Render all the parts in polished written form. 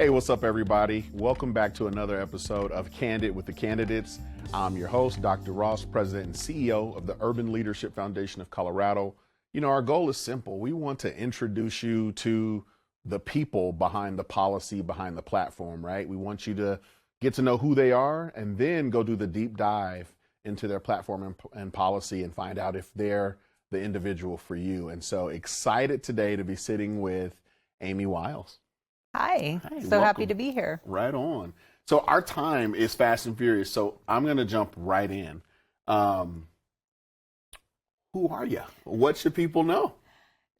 Hey, what's up, everybody? Welcome back to another episode of Candid with the Candidates. I'm your host, Dr. Ross, President and CEO of the Urban Leadership Foundation of Colorado. You know, our goal is simple. We want to introduce you to the people behind the policy, behind the platform, right? We want you to get to know who they are and then go do the deep dive into their platform and policy and find out if they're the individual for you. And so excited today to be sitting with Amy Wiles. Hi, so welcome. happy to be here. Right on. So our time is fast and furious, so I'm going to jump right in. Who are you? What should people know?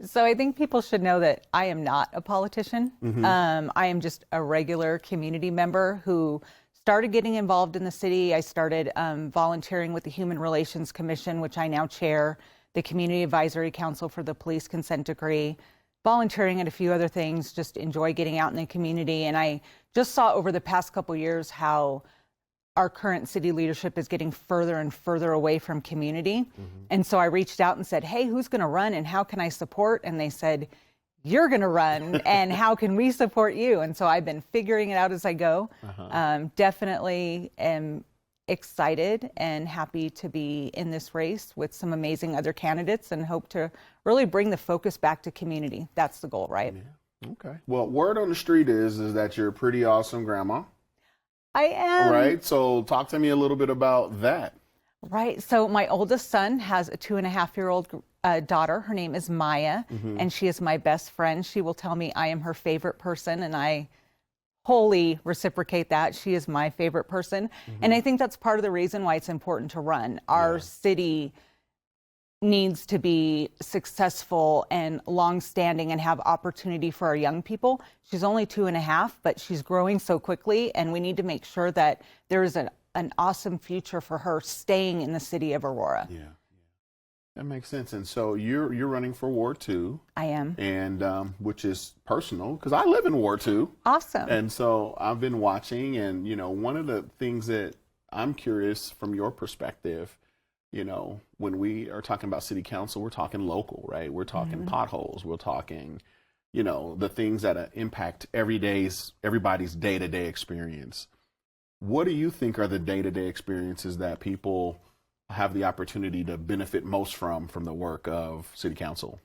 So I think people should know that I am not a politician. I am just a regular community member who started getting involved in the city. I started volunteering with the Human Relations Commission, which I now chair, the Community Advisory Council for the Police Consent Decree, volunteering at a few other things, just enjoy getting out in the community. And I just saw over the past couple years how our current city leadership is getting further and further away from community. And so I reached out and said, hey, who's going to run and how can I support? And they said, you're going to run and how can we support you? And so I've been figuring it out as I go. Definitely am excited and happy to be in this race with some amazing other candidates and hope to really bring the focus back to community. That's the goal, right? Yeah. Okay. Well, word on the street is that you're a pretty awesome grandma. I am. Right. So talk to me a little bit about that. Right. So my oldest son has a 2.5-year-old daughter. Her name is Maya, and she is my best friend. She will tell me I am her favorite person, and I wholly reciprocate that. She is my favorite person. And I think that's part of the reason why it's important to run. Our city needs to be successful and long-standing and have opportunity for our young people. She's only 2.5, but she's growing so quickly, and we need to make sure that there is an awesome future for her staying in the city of Aurora. Yeah. That makes sense. And so you're running for Ward 2. I am. And which is personal because I live in Ward 2. Awesome. And so I've been watching, and you know, one of the things that I'm curious from your perspective, you know, when we are talking about city council, we're talking local, right? We're talking potholes. We're talking, you know, the things that impact everybody's day-to-day experience. What do you think are the day-to-day experiences that people have the opportunity to benefit most from the work of city council?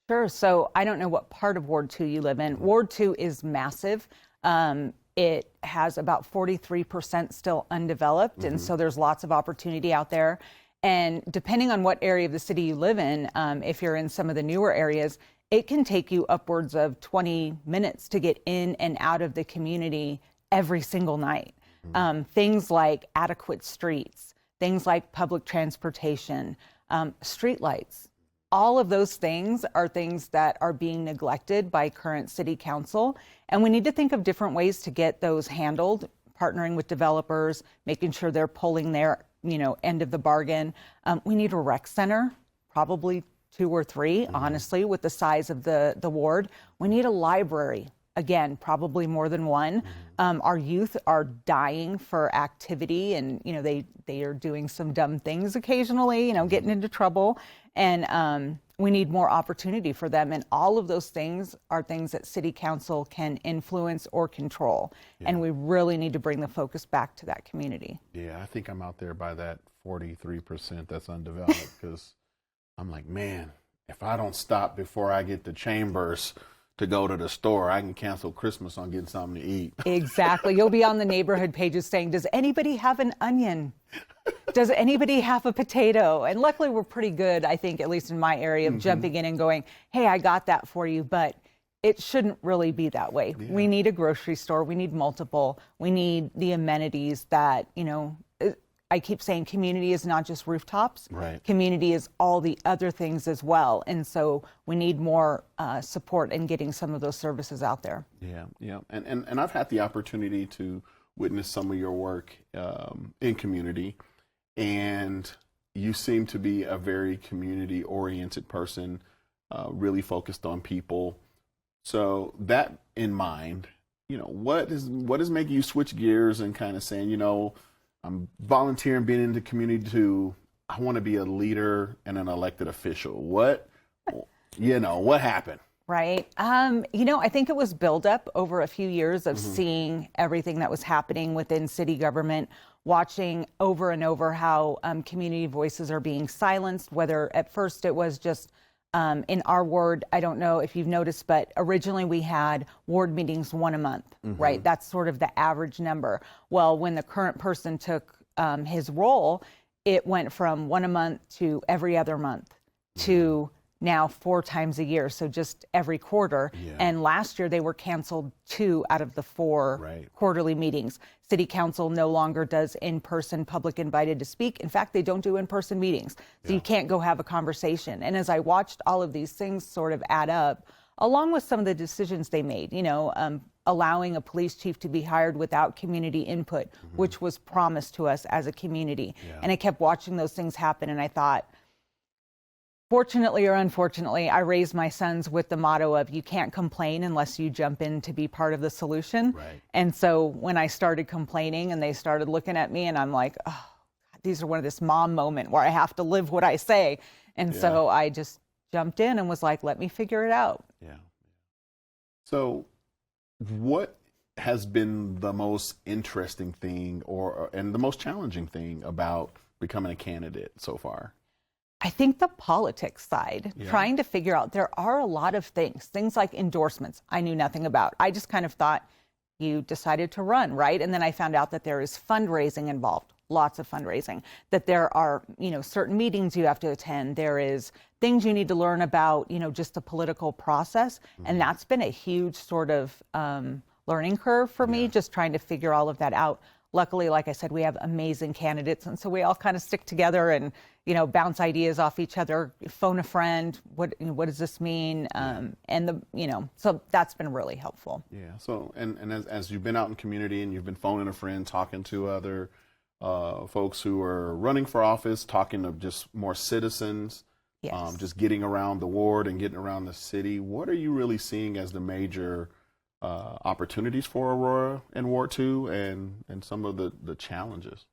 Sure. So I don't know what part of Ward 2 you live in. Ward 2 is massive. It has about 43% still undeveloped, and so there's lots of opportunity out there. And depending on what area of the city you live in, if you're in some of the newer areas, it can take you upwards of 20 minutes to get in and out of the community every single night. Things like adequate streets, things like public transportation, street lights. All of those things are things that are being neglected by current city council. And we need to think of different ways to get those handled, partnering with developers, making sure they're pulling their, end of the bargain. We need a rec center, probably 2 or 3, honestly, with the size of the ward. We need a library. Again, probably more than one. Our youth are dying for activity, and they are doing some dumb things occasionally, getting into trouble, and we need more opportunity for them. And all of those things are things that city council can influence or control, and we really need to bring the focus back to that community. Yeah, I think I'm out there by that 43% that's undeveloped because I'm like, man, if I don't stop before I get to Chambers to go to the store, I can cancel Christmas on getting something to eat. Exactly. You'll be on the neighborhood pages saying, does anybody have an onion? Does anybody have a potato? And luckily we're pretty good, I think, at least in my area, of jumping in and going, hey, I got that for you. But it shouldn't really be that way. Yeah. We need a grocery store. We need multiple. We need the amenities that, I keep saying community is not just rooftops. Right. Community is all the other things as well. And so we need more support in getting some of those services out there. Yeah. And I've had the opportunity to witness some of your work in community. And you seem to be a very community-oriented person, really focused on people. So that in mind, what is making you switch gears and kind of saying, I'm volunteering, being in the community to, I want to be a leader and an elected official. What happened? Right. I think it was buildup over a few years of seeing everything that was happening within city government, watching over and over how community voices are being silenced, whether at first it was just in our ward. I don't know if you've noticed, but originally we had ward meetings one a month, right? That's sort of the average number. Well, when the current person took his role, it went from one a month to every other month to now 4 times a year, so just every quarter. And last year they were canceled 2 out of the 4 quarterly meetings. City Council no longer does in-person public invited to speak. In fact, they don't do in-person meetings, so you can't go have a conversation. And as I watched all of these things sort of add up, along with some of the decisions they made, allowing a police chief to be hired without community input, which was promised to us as a community. And I kept watching those things happen, and I thought, fortunately or unfortunately, I raised my sons with the motto of you can't complain unless you jump in to be part of the solution. And so when I started complaining and they started looking at me, and I'm like, oh, these are one of this mom moment where I have to live what I say. And so I just jumped in and was like, let me figure it out. So what has been the most interesting thing and the most challenging thing about becoming a candidate so far? I think the politics side, trying to figure out, there are a lot of things like endorsements I knew nothing about. I just kind of thought you decided to run, right? And then I found out that there is fundraising involved, lots of fundraising, that there are, certain meetings you have to attend. There is things you need to learn about, just the political process. And that's been a huge sort of learning curve for me, just trying to figure all of that out. Luckily, like I said, we have amazing candidates, and so we all kind of stick together and, bounce ideas off each other, phone a friend, what does this mean? So that's been really helpful. So, and as you've been out in community and you've been phoning a friend, talking to other folks who are running for office, talking to just more citizens, just getting around the ward and getting around the city, what are you really seeing as the major opportunities for Aurora and Ward 2 and some of the challenges?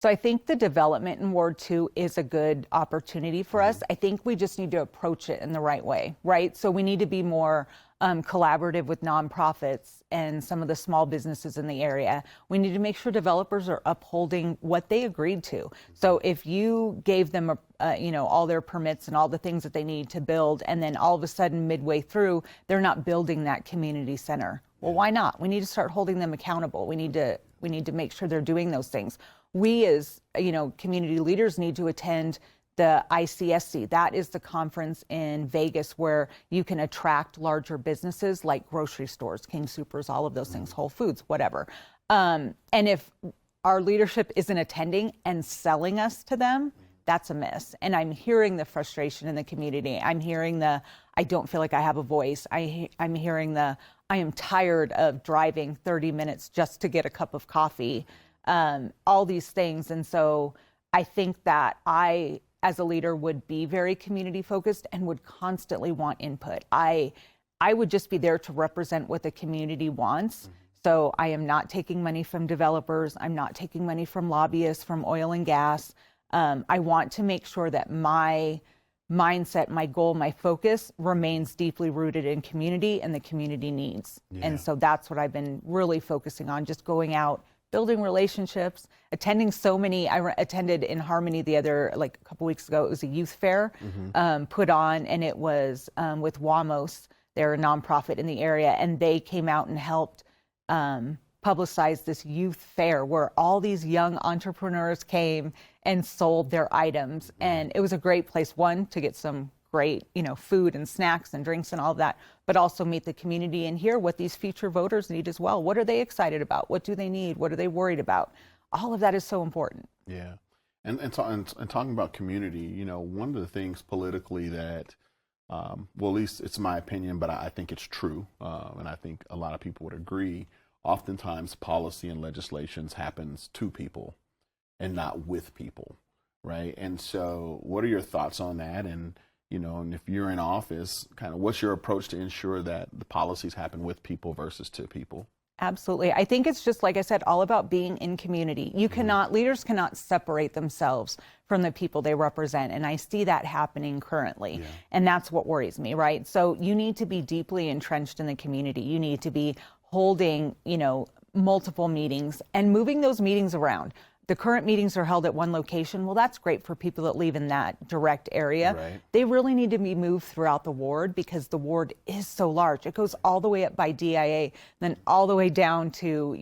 So I think the development in Ward 2 is a good opportunity for us. I think we just need to approach it in the right way, right? So we need to be more collaborative with nonprofits and some of the small businesses in the area. We need to make sure developers are upholding what they agreed to. So if you gave them, all their permits and all the things that they need to build, and then all of a sudden midway through, they're not building that community center. Well, why not? We need to start holding them accountable. We need to make sure they're doing those things. We as, community leaders need to attend the ICSC. That is the conference in Vegas where you can attract larger businesses like grocery stores, King Soopers, all of those things, Whole Foods, whatever. And if our leadership isn't attending and selling us to them, that's a miss. And I'm hearing the frustration in the community. I'm hearing I don't feel like I have a voice. I'm hearing I am tired of driving 30 minutes just to get a cup of coffee. All these things. And so I think that I, as a leader, would be very community focused and would constantly want input. I would just be there to represent what the community wants. So I am not taking money from developers. I'm not taking money from lobbyists, from oil and gas. I want to make sure that my mindset, my goal, my focus remains deeply rooted in community and the community needs. And so that's what I've been really focusing on, just going out, building relationships, attending so many. I attended in Harmony a couple weeks ago. It was a youth fair put on, and it was with WAMOS. They're a nonprofit in the area, and they came out and helped publicize this youth fair where all these young entrepreneurs came and sold their items. And it was a great place, one, to get some great, food and snacks and drinks and all of that, but also meet the community and hear what these future voters need as well. What are they excited about? What do they need? What are they worried about? All of that is so important. And talking about community, one of the things politically that, well, at least it's my opinion, but I think it's true, and I think a lot of people would agree, oftentimes policy and legislations happens to people and not with people, right? And so what are your thoughts on that? And and if you're in office, kind of what's your approach to ensure that the policies happen with people versus to people? Absolutely. I think it's just, like I said, all about being in community. You cannot, leaders cannot separate themselves from the people they represent. And I see that happening currently. Yeah. And that's what worries me, right? So you need to be deeply entrenched in the community. You need to be holding, multiple meetings and moving those meetings around. The current meetings are held at one location. Well, that's great for people that live in that direct area. Right. They really need to be moved throughout the ward because the ward is so large. It goes all the way up by DIA, then all the way down to,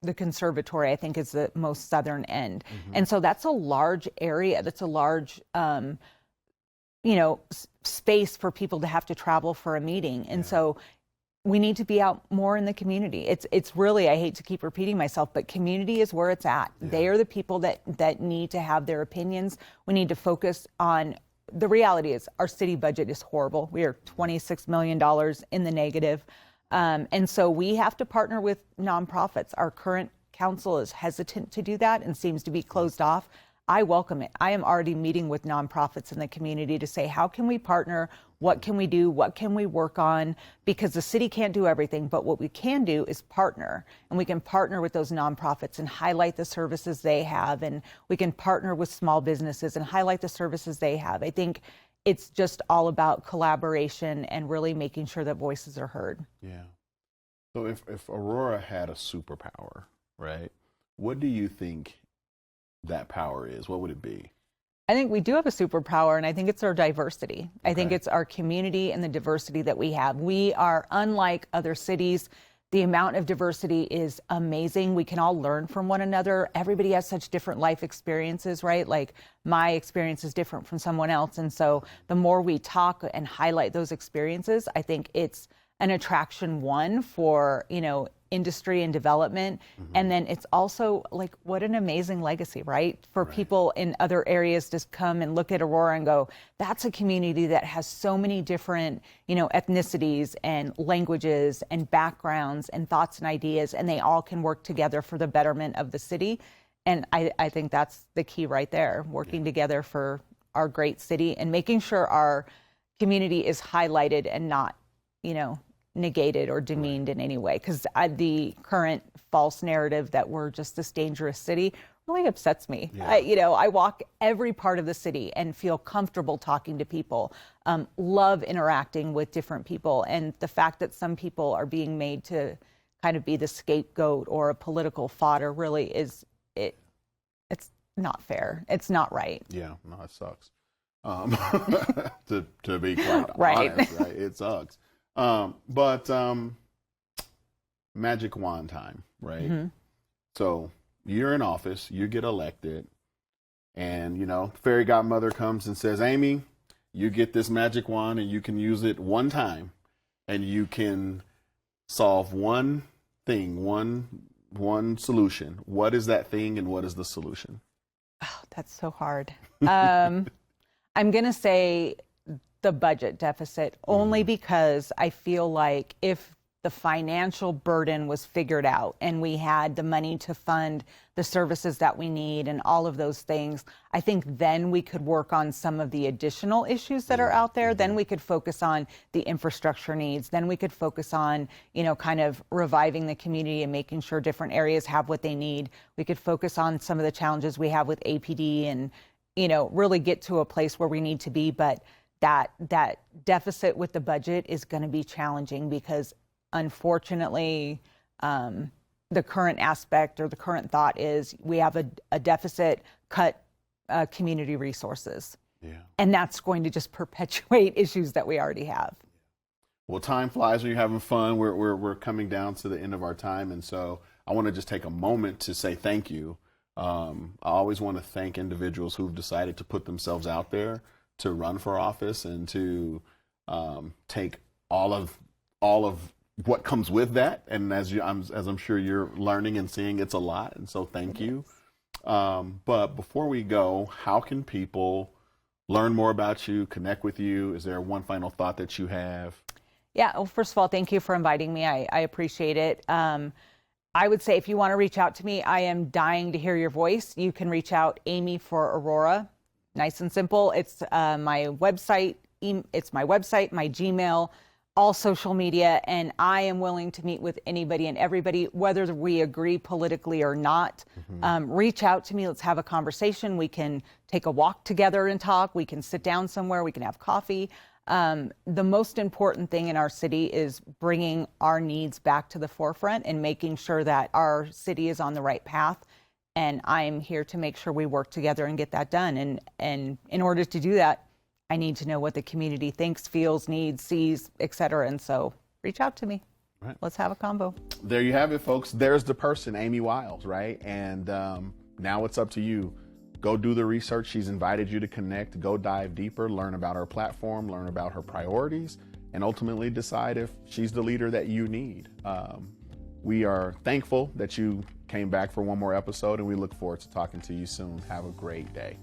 the conservatory, I think is the most southern end. And so that's a large area. That's a large, space for people to have to travel for a meeting. And so we need to be out more in the community. It's really, I hate to keep repeating myself, but community is where it's at. Yeah. They are the people that need to have their opinions. We need to focus on, the reality is our city budget is horrible. We are $26 million in the negative. And so we have to partner with nonprofits. Our current council is hesitant to do that and seems to be closed off. I welcome it. I am already meeting with nonprofits in the community to say, how can we partner? What can we do? What can we work on? Because the city can't do everything, but what we can do is partner. And we can partner with those nonprofits and highlight the services they have. And we can partner with small businesses and highlight the services they have. I think it's just all about collaboration and really making sure that voices are heard. Yeah. So if Aurora had a superpower, right, what do you think that power is? What would it be? I think we do have a superpower, and I think it's our diversity. Okay. I think it's our community and the diversity that we have. We are unlike other cities. The amount of diversity is amazing. We can all learn from one another. Everybody has such different life experiences, right? Like my experience is different from someone else. And so the more we talk and highlight those experiences, I think it's an attraction, one, for, industry and development. And then it's also like, what an amazing legacy, right? For people in other areas to come and look at Aurora and go, that's a community that has so many different, ethnicities and languages and backgrounds and thoughts and ideas, and they all can work together for the betterment of the city. And I think that's the key right there, working together for our great city and making sure our community is highlighted and not, negated or demeaned in any way, because the current false narrative that we're just this dangerous city really upsets me. I walk every part of the city and feel comfortable talking to people, love interacting with different people, and the fact that some people are being made to kind of be the scapegoat or a political fodder really is it's not fair. It's not right. Yeah, no, it sucks. To be quite honest, right? It sucks. But magic wand time, right? So you're in office, you get elected, and fairy godmother comes and says, Amy, you get this magic wand and you can use it one time and you can solve one thing, one solution. What is that thing and what is the solution? Oh, that's so hard. I'm going to say the budget deficit, only because I feel like if the financial burden was figured out and we had the money to fund the services that we need and all of those things, I think then we could work on some of the additional issues that are out there. Then we could focus on the infrastructure needs. Then we could focus on, kind of reviving the community and making sure different areas have what they need. We could focus on some of the challenges we have with APD and, really get to a place where we need to be. But that deficit with the budget is going to be challenging because, unfortunately, the current aspect or the current thought is we have a deficit, cut community resources. Yeah. And that's going to just perpetuate issues that we already have. Well, time flies when you're having fun. We're coming down to the end of our time. And so I want to just take a moment to say thank you. I always want to thank individuals who've decided to put themselves out there to run for office and to take all of what comes with that. And as I'm sure you're learning and seeing, it's a lot. And so thank you. But before we go, how can people learn more about you, connect with you? Is there one final thought that you have? Yeah. Well, first of all, thank you for inviting me. I appreciate it. I would say if you want to reach out to me, I am dying to hear your voice. You can reach out, Amy for Aurora. Nice and simple. It's my website. It's my website, my Gmail, all social media, and I am willing to meet with anybody and everybody, whether we agree politically or not. Reach out to me. Let's have a conversation. We can take a walk together and talk. We can sit down somewhere. We can have coffee. The most important thing in our city is bringing our needs back to the forefront and making sure that our city is on the right path. And I'm here to make sure we work together and get that done. And in order to do that, I need to know what the community thinks, feels, needs, sees, et cetera. And so reach out to me. Right. Let's have a combo. There you have it, folks. There's the person, Amy Wiles, right? And now it's up to you. Go do the research. She's invited you to connect. Go dive deeper, learn about her platform, learn about her priorities, and ultimately decide if she's the leader that you need. We are thankful that you came back for one more episode, and we look forward to talking to you soon. Have a great day.